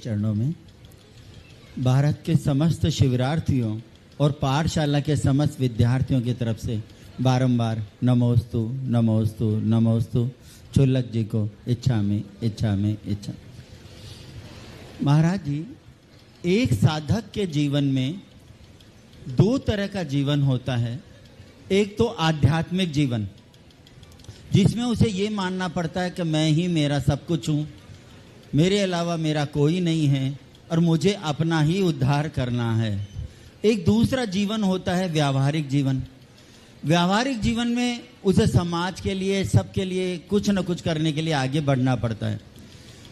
चरणों में भारत के समस्त शिविरार्थियों और पाठशाला के समस्त विद्यार्थियों की तरफ से बारंबार नमोस्तु नमोस्तु नमोस्तु। चुल्लक जी को इच्छा में इच्छा में इच्छा। महाराज जी, एक साधक के जीवन में दो तरह का जीवन होता है। एक तो आध्यात्मिक जीवन, जिसमें उसे ये मानना पड़ता है कि मैं ही मेरा सब कुछ हूँ, मेरे अलावा मेरा कोई नहीं है और मुझे अपना ही उद्धार करना है। एक दूसरा जीवन होता है व्यावहारिक जीवन। व्यावहारिक जीवन में उसे समाज के लिए, सबके लिए कुछ न कुछ करने के लिए आगे बढ़ना पड़ता है।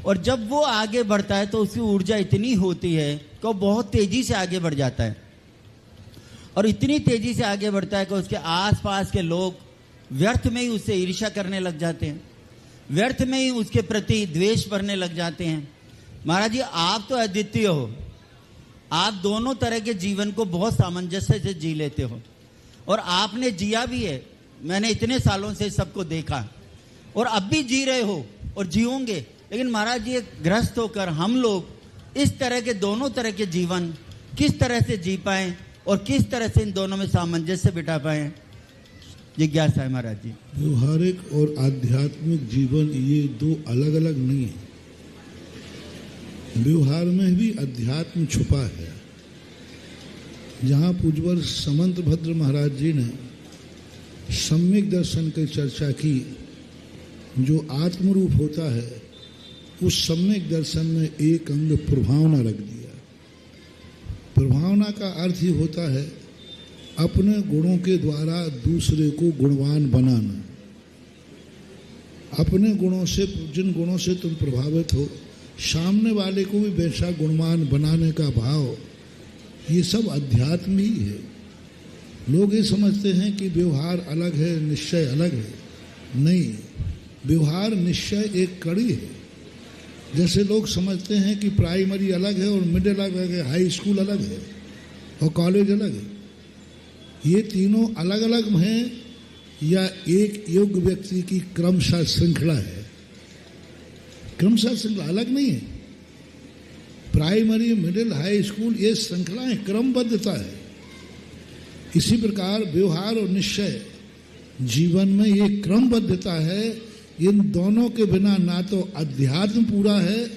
और जब वो आगे बढ़ता है तो उसकी ऊर्जा इतनी होती है कि वो बहुत तेज़ी से आगे बढ़ जाता है, और इतनी तेज़ी से आगे बढ़ता है कि उसके आसपास के लोग व्यर्थ में ही उससे ईर्ष्या करने लग जाते हैं, व्यर्थ में ही उसके प्रति द्वेष भरने लग जाते हैं। महाराज जी, आप तो अद्वितीय हो, आप दोनों तरह के जीवन को बहुत सामंजस्य से जी लेते हो, और आपने जिया भी है। मैंने इतने सालों से सबको देखा, और अब भी जी रहे हो और जियोगे। लेकिन महाराज जी, ग्रस्त होकर हम लोग इस तरह के दोनों तरह के जीवन किस तरह से जी पाएं और किस तरह से इन दोनों में सामंजस्य बिठा पाएं, जिज्ञासा है महाराज जी। व्यवहारिक और आध्यात्मिक जीवन ये दो अलग अलग नहीं है। व्यवहार में भी अध्यात्म छुपा है। जहाँ पूज्यवर समंत भद्र महाराज जी ने सम्यक दर्शन की चर्चा की, जो आत्मरूप होता है, उस सम्यक दर्शन में एक अंग प्रभावना रख दिया। प्रभावना का अर्थ ही होता है अपने गुणों के द्वारा दूसरे को गुणवान बनाना। अपने गुणों से, जिन गुणों से तुम प्रभावित हो, सामने वाले को भी वैसा गुणवान बनाने का भाव, ये सब अध्यात्म ही है। लोग ये समझते हैं कि व्यवहार अलग है, निश्चय अलग है। नहीं, व्यवहार निश्चय एक कड़ी है। जैसे लोग समझते हैं कि प्राइमरी अलग है और मिडिल अलग है, हाई स्कूल अलग है और कॉलेज अलग है। ये तीनों अलग अलग हैं या एक योग्य व्यक्ति की क्रमशः श्रृंखला है? क्रमशः श्रृंखला अलग नहीं है। प्राइमरी, मिडिल, हाई स्कूल, ये श्रृंखलाएं, क्रमबद्धता है। इसी प्रकार व्यवहार और निश्चय जीवन में ये क्रमबद्धता है। इन दोनों के बिना ना तो अध्यात्म पूरा है,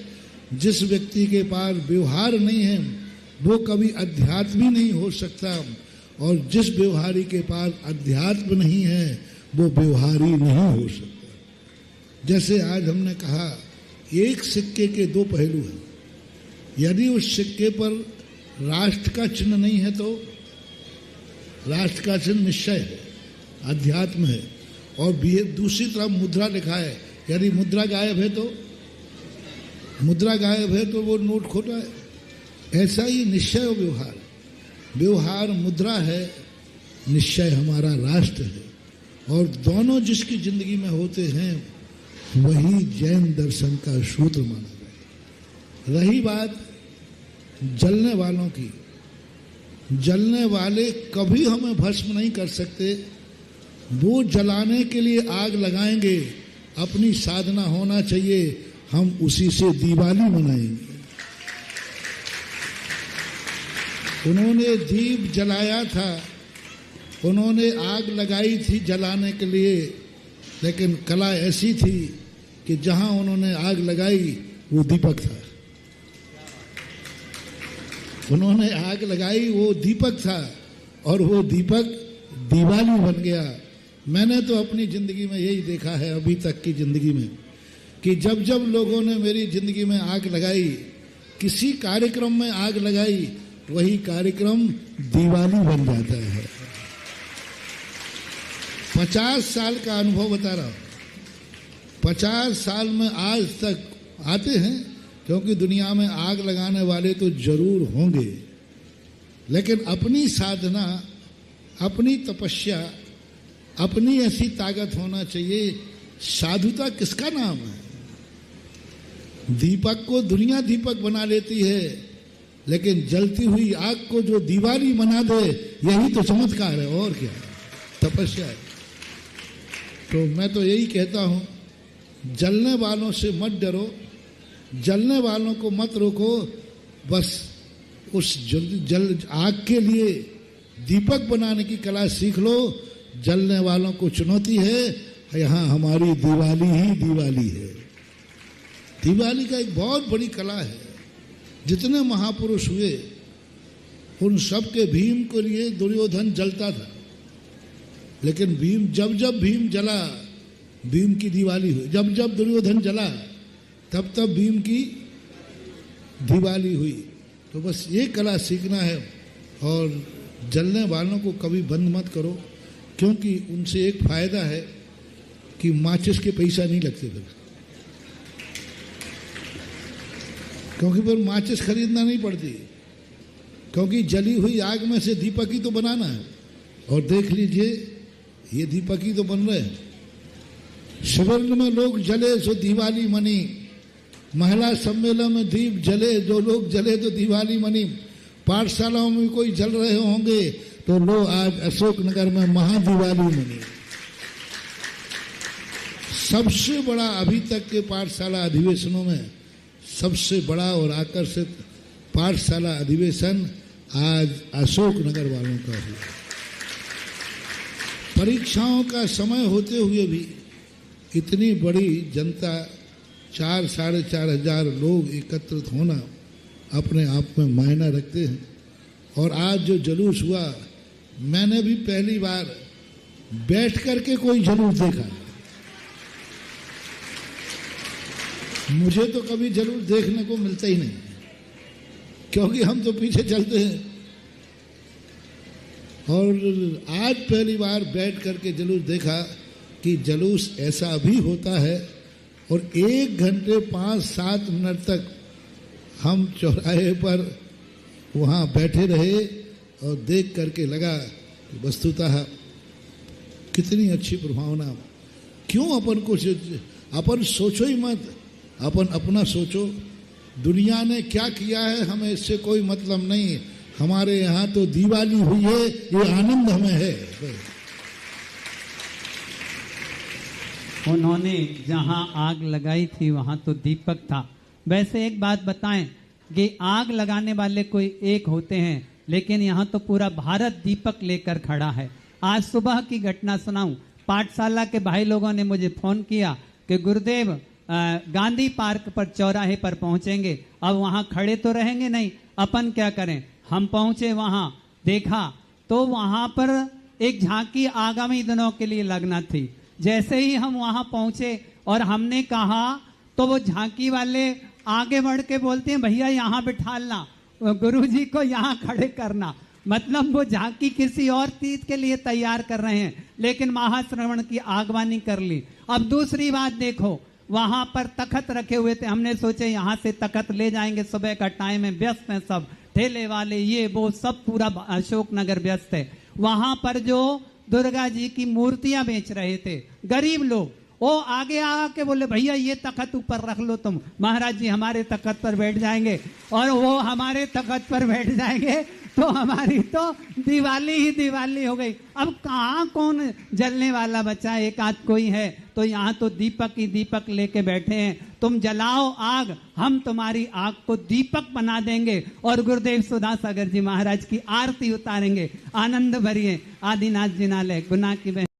जिस व्यक्ति के पास व्यवहार नहीं है वो कभी अध्यात्म ही नहीं हो सकता, और जिस व्यवहारी के पास अध्यात्म नहीं है वो व्यवहारी नहीं हो सकता। जैसे आज हमने कहा, एक सिक्के के दो पहलू हैं। यदि उस सिक्के पर राष्ट्र का चिन्ह नहीं है तो राष्ट्र का चिन्ह निश्चय है, अध्यात्म है, और दूसरी तरफ मुद्रा लिखा है। यदि मुद्रा गायब है तो, मुद्रा गायब है तो वो नोट खोटा है। ऐसा ही निश्चय और व्यवहार, व्यवहार मुद्रा है, निश्चय हमारा राष्ट्र है, और दोनों जिसकी जिंदगी में होते हैं वही जैन दर्शन का सूत्र माना जाए। रही बात जलने वालों की, जलने वाले कभी हमें भस्म नहीं कर सकते। वो जलाने के लिए आग लगाएंगे, अपनी साधना होना चाहिए, हम उसी से दिवाली मनाएंगे। उन्होंने दीप जलाया था, उन्होंने आग लगाई थी जलाने के लिए, लेकिन कला ऐसी थी कि जहां उन्होंने आग लगाई वो दीपक था। उन्होंने आग लगाई, वो दीपक था, और वो दीपक दिवाली बन गया। मैंने तो अपनी जिंदगी में यही देखा है, अभी तक की जिंदगी में, कि जब जब लोगों ने मेरी जिंदगी में आग लगाई, किसी कार्यक्रम में आग लगाई, वही कार्यक्रम दिवाली बन जाता है। 50 साल का अनुभव बता रहा हूं। 50 साल में आज तक आते हैं, क्योंकि दुनिया में आग लगाने वाले तो जरूर होंगे, लेकिन अपनी साधना, अपनी तपस्या, अपनी ऐसी ताकत होना चाहिए। साधुता किसका नाम है? दीपक को दुनिया दीपक बना लेती है, लेकिन जलती हुई आग को जो दिवाली बना दे, यही तो चमत्कार है, और क्या तपस्या है। तो मैं तो यही कहता हूं, जलने वालों से मत डरो, जलने वालों को मत रोको, बस उस जल आग के लिए दीपक बनाने की कला सीख लो। जलने वालों को चुनौती है, यहाँ हमारी दिवाली ही दिवाली है। दिवाली का एक बहुत बड़ी कला है। जितने महापुरुष हुए उन सब के भीम के लिए दुर्योधन जलता था, लेकिन भीम जब भीम जला भीम की दिवाली हुई, जब दुर्योधन जला तब भीम की दिवाली हुई। तो बस ये कला सीखना है और जलने वालों को कभी बंद मत करो, क्योंकि उनसे एक फायदा है कि माचिस के पैसा नहीं लगते फिर, क्योंकि फिर माचिस खरीदना नहीं पड़ती, क्योंकि जली हुई आग में से दीपक ही तो बनाना है। और देख लीजिए ये दीपक ही तो बन रहे हैं। शिविर में लोग जले सो दिवाली मनी, महिला सम्मेलन में दीप जले, जो लोग जले तो दिवाली मनी। पाठशालाओं में कोई जल रहे होंगे तो लो आज अशोकनगर में महादिवाली मनी। सबसे बड़ा अभी तक के पाठशाला अधिवेशनों में सबसे बड़ा और आकर्षित पाठशाला अधिवेशन आज अशोकनगर वालों का हुआ। परीक्षाओं का समय होते हुए भी इतनी बड़ी जनता, 4-4.5 हजार लोग एकत्रित होना अपने आप में मायना रखते हैं। और आज जो जुलूस हुआ, मैंने भी पहली बार बैठ करके कोई जुलूस देखा। मुझे तो कभी जुलूस देखने को मिलता ही नहीं, क्योंकि हम तो पीछे चलते हैं। और आज पहली बार बैठ करके जुलूस देखा कि जुलूस ऐसा भी होता है। और 1 घंटे 5-7 मिनट तक हम चौराहे पर वहाँ बैठे रहे और देख करके लगा कि वस्तुतः कितनी अच्छी प्रभावना। क्यों अपन सोचो ही मत, अपन अपना सोचो। दुनिया ने क्या किया है हमें इससे कोई मतलब नहीं। हमारे यहाँ तो दिवाली हुई है, ये आनंद हमें है। उन्होंने जहां आग लगाई थी वहां तो दीपक था। वैसे एक बात बताएं कि आग लगाने वाले कोई एक होते हैं, लेकिन यहाँ तो पूरा भारत दीपक लेकर खड़ा है। आज सुबह की घटना सुनाऊं। पाठशाला के भाई लोगों ने मुझे फोन किया कि गुरुदेव गांधी पार्क पर चौराहे पर पहुंचेंगे, अब वहां खड़े तो रहेंगे नहीं, अपन क्या करें। हम पहुंचे वहां, देखा तो वहां पर एक झांकी आगामी दिनों के लिए लगना थी। जैसे ही हम वहां पहुंचे और हमने कहा तो वो झांकी वाले आगे बढ़ के बोलते हैं भैया यहाँ बिठालना, गुरुजी को यहाँ खड़े करना। मतलब वो झांकी किसी और चीज के लिए तैयार कर रहे हैं, लेकिन महाश्रवण की आगवानी कर ली। अब दूसरी बात देखो, वहां पर तखत रखे हुए थे। हमने सोचे यहाँ से तखत ले जाएंगे, सुबह का टाइम है, व्यस्त है सब, ठेले वाले ये वो सब, पूरा अशोकनगर व्यस्त है। वहां पर जो दुर्गा जी की मूर्तियां बेच रहे थे गरीब लोग, वो आगे आके बोले भैया ये तखत ऊपर रख लो तुम, महाराज जी हमारे तखत पर बैठ जाएंगे। और वो हमारे तखत पर बैठ जाएंगे तो हमारी तो दिवाली ही दिवाली हो गई। अब कहाँ कौन जलने वाला बचा, एक आध कोई है। तो यहाँ तो दीपक ही दीपक लेके बैठे हैं। तुम जलाओ आग, हम तुम्हारी आग को दीपक बना देंगे और गुरुदेव सुधासागर जी महाराज की आरती उतारेंगे। आनंद भरिए आदिनाथ जिनालय गुना की